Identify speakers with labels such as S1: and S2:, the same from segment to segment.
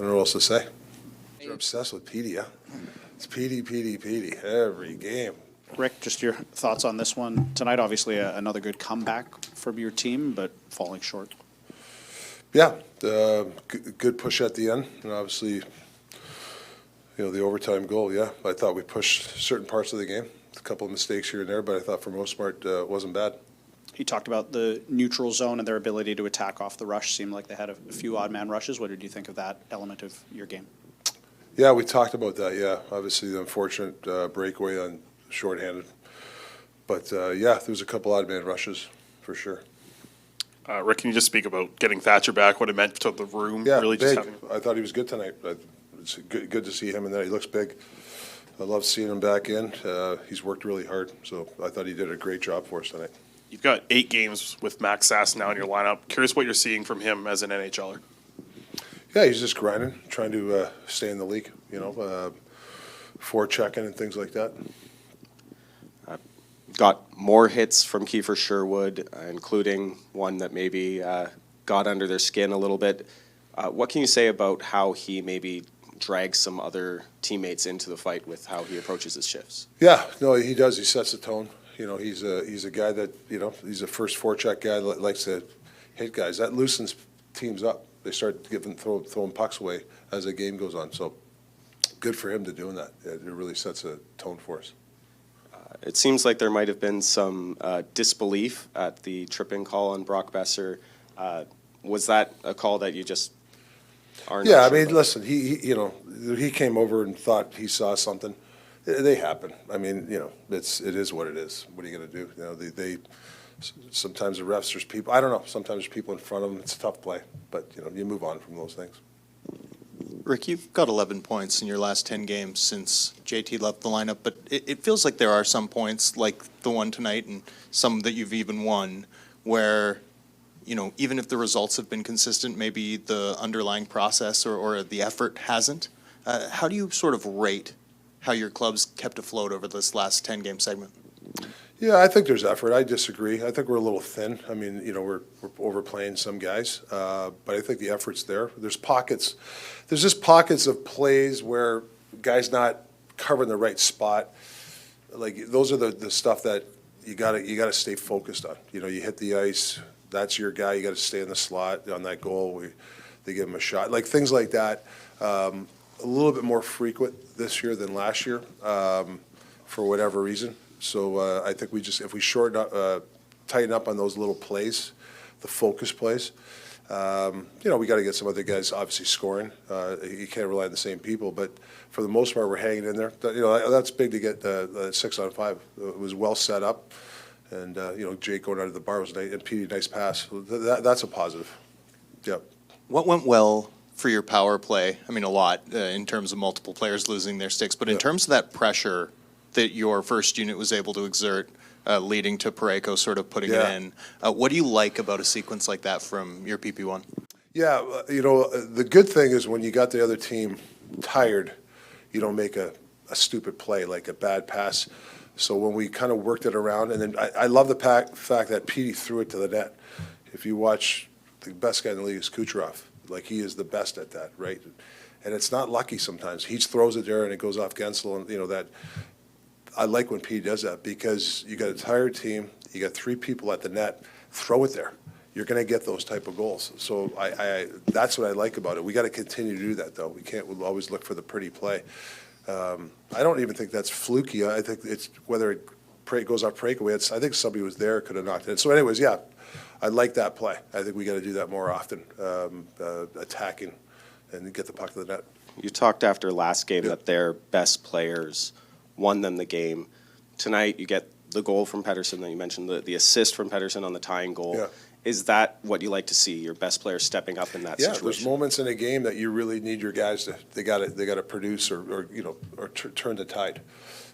S1: don't know what else to say. You're obsessed with Petey, yeah? It's Petey, every game.
S2: Rick, just your thoughts on this one tonight. Obviously, another good comeback from your team, but falling short.
S1: Yeah, good push at the end, and obviously, the overtime goal. Yeah, I thought we pushed certain parts of the game. A couple of mistakes here and there, but I thought for most part it wasn't bad.
S2: You talked about the neutral zone and their ability to attack off the rush. Seemed like they had a few odd man rushes. What did you think of that element of your game?
S1: Yeah, we talked about that. Yeah, obviously the unfortunate breakaway on shorthanded, but yeah, there was a couple odd man rushes for sure.
S3: Rick, can you just speak about getting Thatcher back, what it meant to the room?
S1: Yeah,
S3: really
S1: big.
S3: Just having...
S1: I thought he was good tonight. It's good to see him in there. He looks big. I love seeing him back in. He's worked really hard, so I thought he did a great job for us tonight.
S3: You've got 8 games with Max Sass now in your lineup. Curious what you're seeing from him as an NHLer.
S1: Yeah, he's just grinding, trying to stay in the league, forechecking and things like that.
S4: Got more hits from Kiefer Sherwood, including one that maybe got under their skin a little bit. What can you say about how he maybe drags some other teammates into the fight with how he approaches his shifts?
S1: Yeah, no, he does. He sets the tone. He's a guy that, he's a first forecheck guy that likes to hit guys. That loosens teams up. They start throwing pucks away as the game goes on. So good for him to doing that. It really sets a tone for us.
S4: It seems like there might have been some disbelief at the tripping call on Brock Besser. Was that a call that you just aren't?
S1: Yeah,
S4: sure
S1: about? Listen, he came over and thought he saw something. They happen. it is what it is. What are you going to do? They sometimes the refs, there's people. I don't know. Sometimes there's people in front of them. It's a tough play, but you move on from those things.
S5: Rick, you've got 11 points in your last 10 games since JT left the lineup, but it feels like there are some points, like the one tonight and some that you've even won, where, even if the results have been consistent, maybe the underlying process or the effort hasn't. How do you sort of rate how your club's kept afloat over this last 10-game segment?
S1: Yeah, I think there's effort. I disagree. I think we're a little thin. We're overplaying some guys, but I think the effort's there. There's pockets. There's just pockets of plays where guys not covering the right spot. Like those are the stuff that you gotta stay focused on. You hit the ice. That's your guy. You got to stay in the slot on that goal. They give him a shot. Like things like that. A little bit more frequent this year than last year, for whatever reason. So I think if we shorten up, tighten up on those little plays, the focus plays, we got to get some other guys obviously scoring. You can't rely on the same people, but for the most part, we're hanging in there. That's big to get 6-on-5. It was well set up, and Jake going under the bar was nice, and Petey, nice pass. That's a positive. Yep.
S5: What went well for your power play? A lot in terms of multiple players losing their sticks, but in terms of that pressure that your first unit was able to exert, leading to Parayko sort of putting it in. What do you like about a sequence like that from your PP1?
S1: Yeah, the good thing is when you got the other team tired, you don't make a stupid play, like a bad pass. So when we kind of worked it around, and then I love the fact that Petey threw it to the net. If you watch, the best guy in the league is Kucherov. Like, he is the best at that, right? And it's not lucky sometimes. He throws it there and it goes off Gensel, and that. I like when Petey does that because you got a tired team, you got 3 people at the net, throw it there. You're going to get those type of goals. So that's what I like about it. We got to continue to do that, though. We'll always look for the pretty play. I don't even think that's fluky. I think it's whether it goes off breakaway. I think somebody was there, could have knocked it in. So anyways, yeah, I like that play. I think we got to do that more often, attacking and get the puck to the net.
S4: You talked after last game that their best players won them the game. Tonight, you get the goal from Pettersson that you mentioned, the assist from Pettersson on the tying goal.
S1: Yeah.
S4: Is that what you like to see? Your best player stepping up in that situation?
S1: Yeah, there's moments in a game that you really need your guys to they got to produce or turn the tide.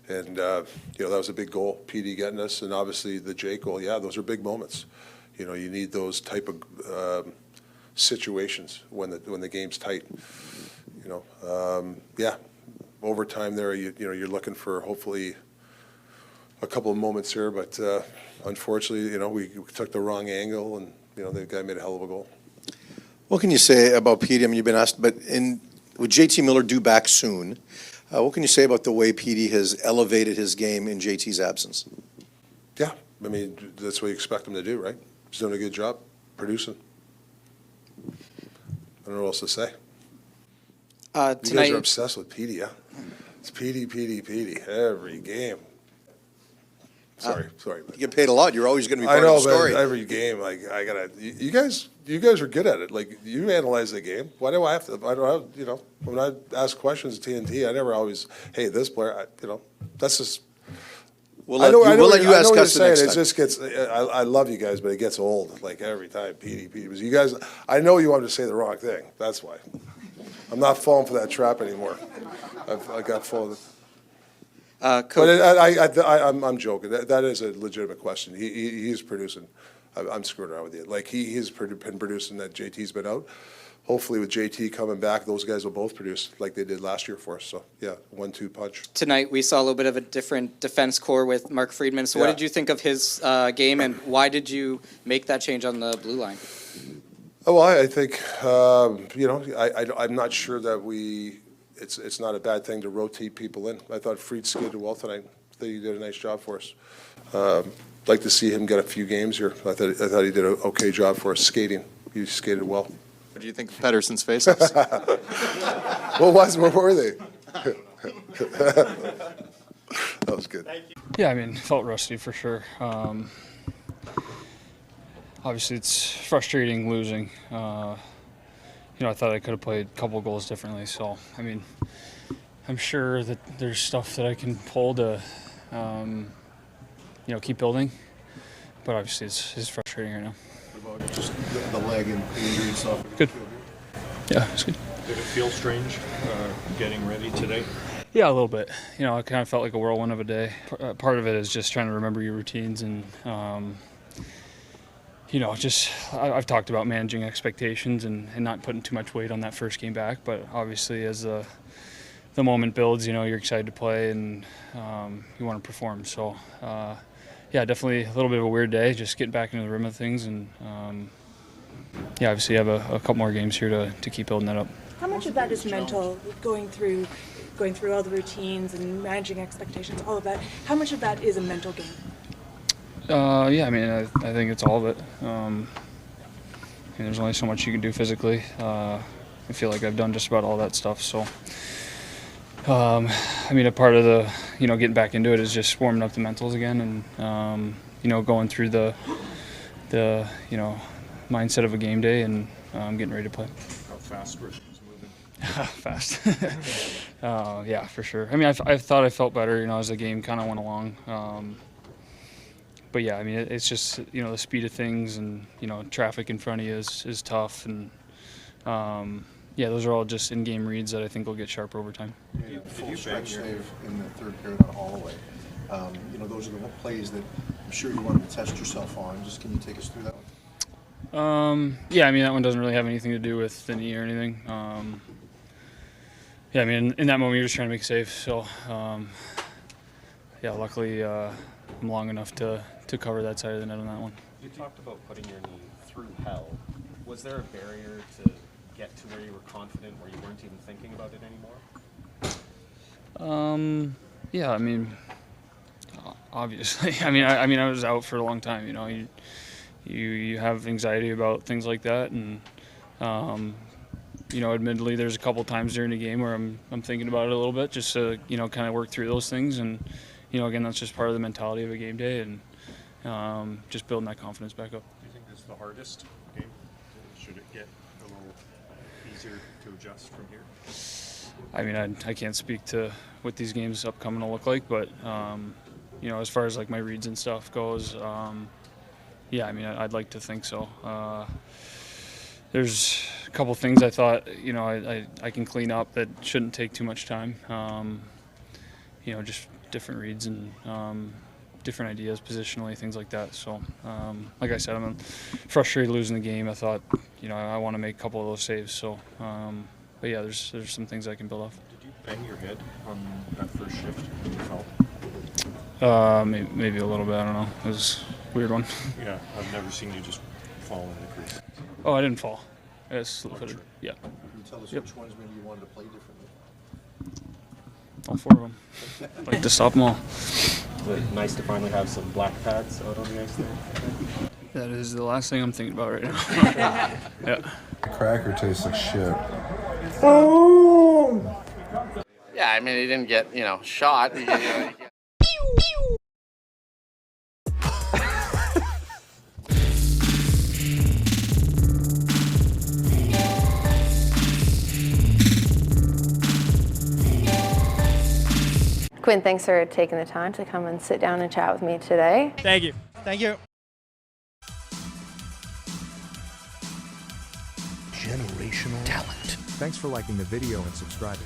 S1: And that was a big goal, Petey getting us, and obviously the Jake goal. Yeah, those are big moments. You need those type of situations when the game's tight. Yeah. Overtime there, you're looking for hopefully a couple of moments here, but unfortunately, we took the wrong angle, and the guy made a hell of a goal.
S6: What can you say about Petey? You've been asked, but in with JT Miller due back soon, what can you say about the way Petey has elevated his game in JT's absence?
S1: Yeah, I mean, that's what you expect him to do, right? He's doing a good job producing. I don't know what else to say. You guys
S7: Tonight,
S1: are obsessed with Petey, yeah? It's Petey every game. Sorry.
S6: You get paid a lot. You're always going to be
S1: I
S6: part
S1: know,
S6: of the story.
S1: but every game, like, you guys are good at it. Like, you analyze the game. Why do I have to? I don't have, when I ask questions at TNT, I never always, hey, this player, that's just.
S6: We'll let you ask us the next
S1: It
S6: time.
S1: just gets. I love you guys, but it gets old. Like every time, Petey. Because you guys, I know you want to say the wrong thing. That's why. I'm not falling for that trap anymore. I got full of.
S7: Coach,
S1: But I'm joking. That is a legitimate question. He's producing. I'm screwing around with you. Like he's been producing that JT's been out. Hopefully with JT coming back, those guys will both produce like they did last year for us. So yeah, 1-2 punch.
S7: tonight we saw a little bit of a different defense core with Mark Friedman. So what
S1: Yeah.
S7: did you think of his game, and why did you make that change on the blue line?
S1: Oh, well, I think I'm not sure that it's not a bad thing to rotate people in. I thought Fried skated well tonight. I think he did a nice job for us. Like to see him get a few games here. I thought he did an okay job for us skating. He skated well.
S5: What do you think of Pedersen's faceoffs?
S1: What were they? That was good.
S8: Yeah, I mean, felt rusty for sure. Obviously, it's frustrating losing. I thought I could have played a couple goals differently. So, I mean, I'm sure that there's stuff that I can pull to, keep building. But obviously, it's frustrating right now.
S9: Just the leg and injury and stuff.
S8: Good. Yeah, it's good.
S9: Did it feel strange getting ready today?
S8: Yeah, a little bit. It kind of felt like a whirlwind of a day. Part of it is just trying to remember your routines and, I've talked about managing expectations and not putting too much weight on that first game back. But obviously, as the moment builds, you're excited to play and you want to perform. So, definitely a little bit of a weird day, just getting back into the rhythm of things. And, obviously, you have a couple more games here to keep building that up.
S10: How much of that is mental, going through all the routines and managing expectations, all of that? How much of that is a mental game?
S8: I think it's all of it. There's only so much you can do physically. I feel like I've done just about all that stuff. So, a part of the, getting back into it is just warming up the mentals again and, going through the mindset of a game day and getting ready to play.
S9: How fast were things moving?
S8: Fast. Yeah, for sure. I thought I felt better, as the game kind of went along. But yeah, it's just, the speed of things and, traffic in front of you is tough. And, those are all just in-game reads that I think will get sharper over time.
S9: Full stretch save in the third period on Holloway.
S6: Those are the plays that I'm sure you wanted to test yourself on. Just can you take us through that one?
S8: That one doesn't really have anything to do with the knee or anything. In that moment, you're just trying to make a save. So, luckily, I'm long enough to cover that side of the net on that one.
S4: You talked about putting your knee through hell. Was there a barrier to get to where you were confident, where you weren't even thinking about it anymore?
S8: Obviously. I was out for a long time. You have anxiety about things like that, and admittedly, there's a couple times during the game where I'm thinking about it a little bit, just to kind of work through those things, and again, that's just part of the mentality of a game day, and just building that confidence back up.
S9: Do you think this is the hardest game? Should it get a little easier to adjust from here?
S8: I can't speak to what these games upcoming will look like, but as far as like my reads and stuff goes, I'd like to think so. There's a couple things I thought I can clean up that shouldn't take too much time. Just different reads and different ideas positionally, things like that. So, like I said, I'm frustrated losing the game. I thought, I want to make a couple of those saves. So, there's some things I can build off.
S9: Did you bang your head on that first shift when you fell?
S8: Maybe a little bit. I don't know. It was a weird one.
S9: Yeah, I've never seen you just fall in the crease.
S8: Oh, I didn't fall. I just slip-footed.
S9: sure.
S8: Yeah.
S6: tell us
S8: Yep.
S6: which ones maybe you wanted to play differently?
S8: All 4 of them. Like to stop them all.
S4: Nice to finally have some black pads out on the ice there.
S8: That is the last thing I'm thinking about right now. Yeah.
S11: Cracker tastes like shit.
S12: Yeah, I mean, he didn't get, shot.
S13: Quinn, thanks for taking the time to come and sit down and chat with me today.
S14: Thank you. Thank you.
S6: Generational talent.
S11: Thanks for liking the video and subscribing.